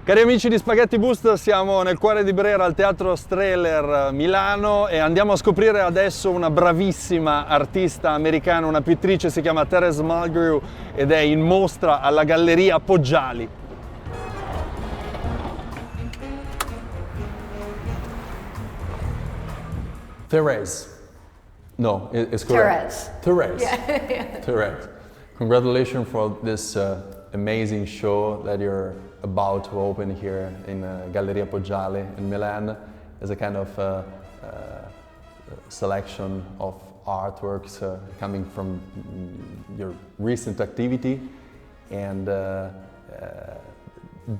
Cari amici di Spaghetti Boost, siamo nel cuore di Brera al Teatro Strehler Milano e andiamo a scoprire adesso una bravissima artista americana, una pittrice, si chiama Thérèse Mulgrew ed è in mostra alla Galleria Poggiali. Thérèse. No, it's correct. Thérèse. Thérèse. Yeah. Thérèse. Congratulations for this amazing show that you're about to open here in Galleria Poggiali in Milan as a kind of selection of artworks coming from your recent activity. And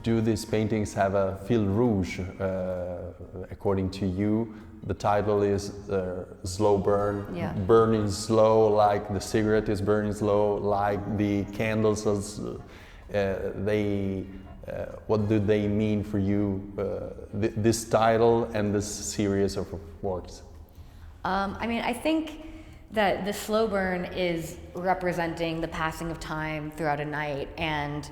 do these paintings have a fil rouge according to you? The title is Slow Burn, yeah. Burning slow like the cigarette is burning slow, like the candles. What do they mean for you, this title and this series of works? I mean, I think that the slow burn is representing the passing of time throughout a night and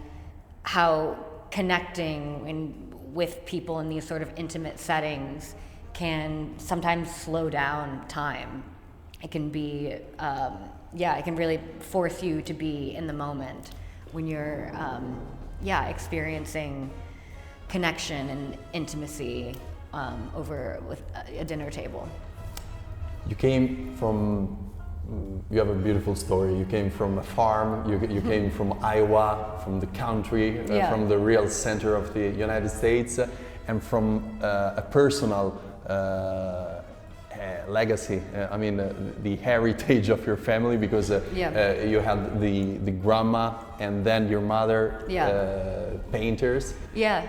how connecting with people in these sort of intimate settings can sometimes slow down time. It can be, it can really force you to be in the moment when you're, experiencing connection and intimacy over with a dinner table. You came from, you have a beautiful story. You came from a farm, you came from Iowa, from the country, from the real center of the United States, and from a personal legacy, the heritage of your family, because you had the grandma and then your mother, painters. Yeah,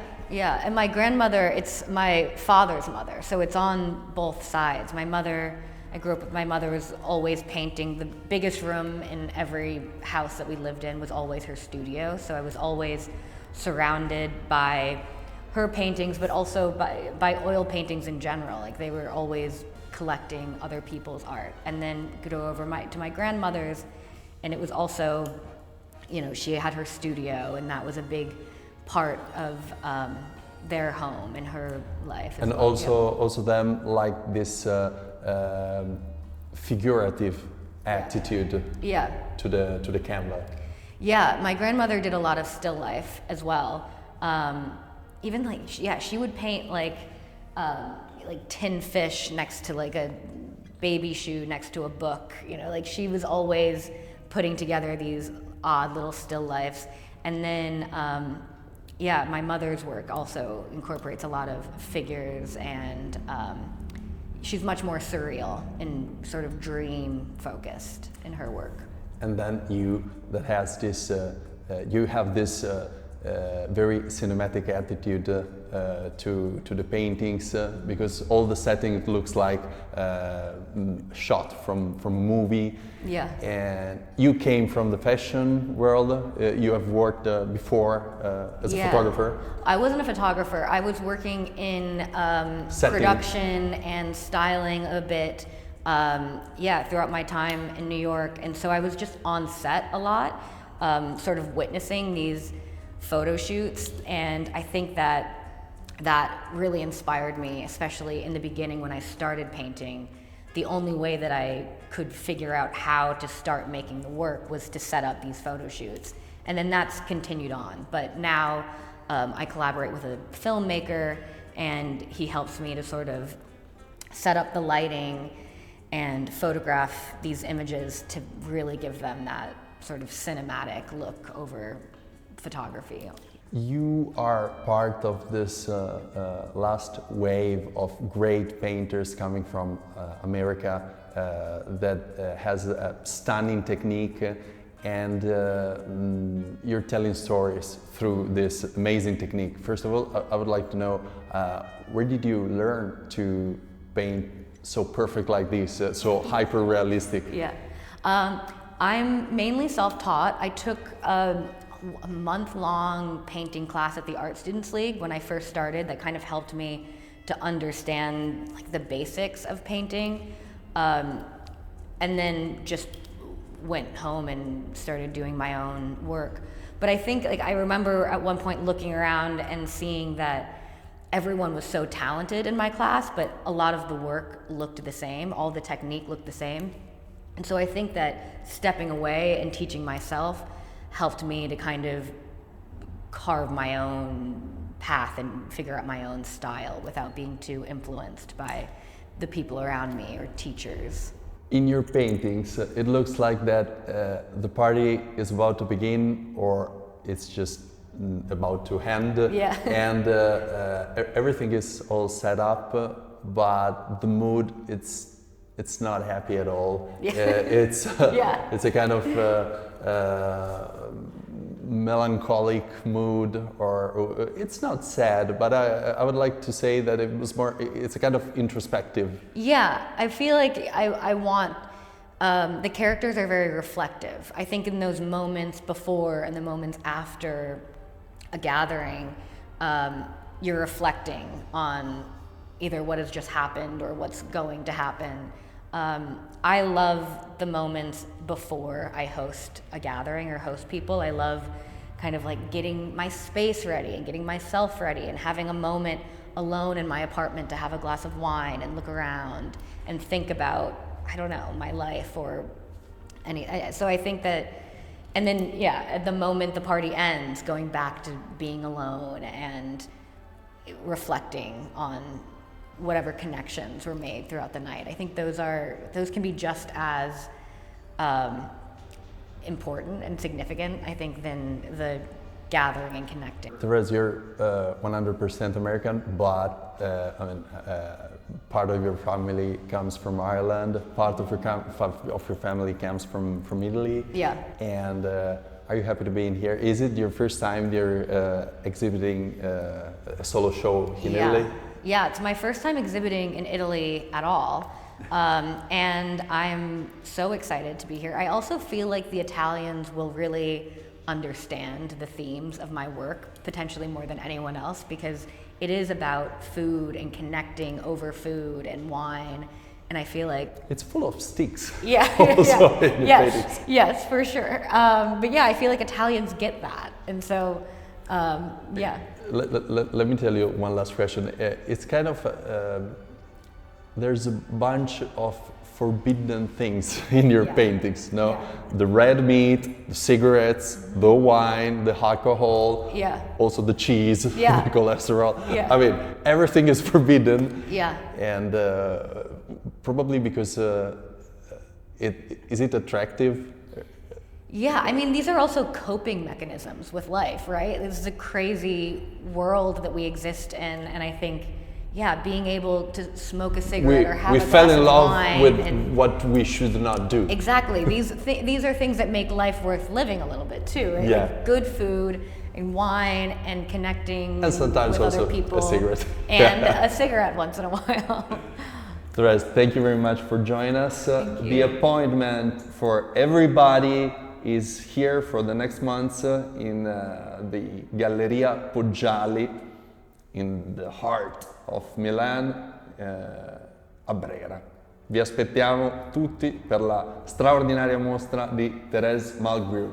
and my grandmother, it's my father's mother, so it's on both sides. My mother, I grew up with my mother was always painting. The biggest room in every house that we lived in was always her studio, so I was always surrounded by her paintings, but also by oil paintings in general. Like, they were always collecting other people's art. And then go over to my grandmother's, and it was also, she had her studio, and that was a big part of their home and her life. And also them like this figurative attitude to the camera. Yeah, my grandmother did a lot of still life as well. Even she would paint like tin fish next to like a baby shoe next to a book. She was always putting together these odd little still lifes. And then, my mother's work also incorporates a lot of figures, and she's much more surreal and sort of dream focused in her work. And then you have this very cinematic attitude to the paintings, because all the setting looks like shot from a movie. Yeah. And you came from the fashion world. You have worked before as a photographer. I wasn't a photographer. I was working in production and styling a bit. Throughout my time in New York, and so I was just on set a lot, sort of witnessing these photo shoots, and I think that really inspired me, especially in the beginning when I started painting. The only way that I could figure out how to start making the work was to set up these photo shoots, and then that's continued on. But now I collaborate with a filmmaker, and he helps me to sort of set up the lighting and photograph these images to really give them that sort of cinematic look over photography. You are part of this last wave of great painters coming from America that has a stunning technique, and you're telling stories through this amazing technique. First of all, I would like to know, where did you learn to paint so perfect like this, so hyper realistic? Yeah, I'm mainly self-taught. I took a month-long painting class at the Art Students League when I first started. That kind of helped me to understand the basics of painting, and then just went home and started doing my own work. But I think, like, I remember at one point looking around and seeing that everyone was so talented in my class, but a lot of the work looked the same, all the technique looked the same. And so I think that stepping away and teaching myself helped me to kind of carve my own path and figure out my own style without being too influenced by the people around me or teachers. In your paintings, it looks like that the party is about to begin, or it's just about to end, yeah. and everything is all set up, but the mood, it's not happy at all. Yeah. It's yeah. It's a kind of melancholic mood, or it's not sad, but I would like to say that it was more, it's a kind of introspective. Yeah, I feel like I want, the characters are very reflective. I think in those moments before and the moments after a gathering, you're reflecting on either what has just happened or what's going to happen. I love the moments before I host a gathering or host people. I love kind of like getting my space ready and getting myself ready and having a moment alone in my apartment to have a glass of wine and look around and think about, I don't know, my life or so I think that, and then, yeah, at the moment the party ends, going back to being alone and reflecting on whatever connections were made throughout the night. I think those can be just as important and significant, I think, than the gathering and connecting. Thérèse, you're 100% American, but part of your family comes from Ireland, part of your family comes from Italy. Yeah. And are you happy to be in here? Is it your first time you're exhibiting a solo show in Italy? Yeah, it's my first time exhibiting in Italy at all, and I'm so excited to be here. I also feel like the Italians will really understand the themes of my work, potentially more than anyone else, because it is about food and connecting over food and wine, and I feel like it's full of sticks. Yeah, also in the yes, yes, for sure. But yeah, I feel like Italians get that, and so yeah. Let me tell you one last question. It's kind of there's a bunch of forbidden things in your paintings, no? Yeah. The red meat, the cigarettes, the wine, the alcohol, also the cheese, the cholesterol. Yeah. I mean, everything is forbidden. Yeah. And probably because is it attractive? Yeah, I mean, these are also coping mechanisms with life, right? This is a crazy world that we exist in, and I think, being able to smoke a cigarette or have a glass of wine. We fell in love with what we should not do. Exactly. These are things that make life worth living a little bit too, right? Yeah. Like good food and wine and connecting and sometimes with also other people. A cigarette. And a cigarette once in a while. Thérèse, thank you very much for joining us. The appointment for everybody is here for the next month in the Galleria Poggiali in the heart of Milan, a Brera. Vi aspettiamo tutti per la straordinaria mostra di Thérèse Mulgrew.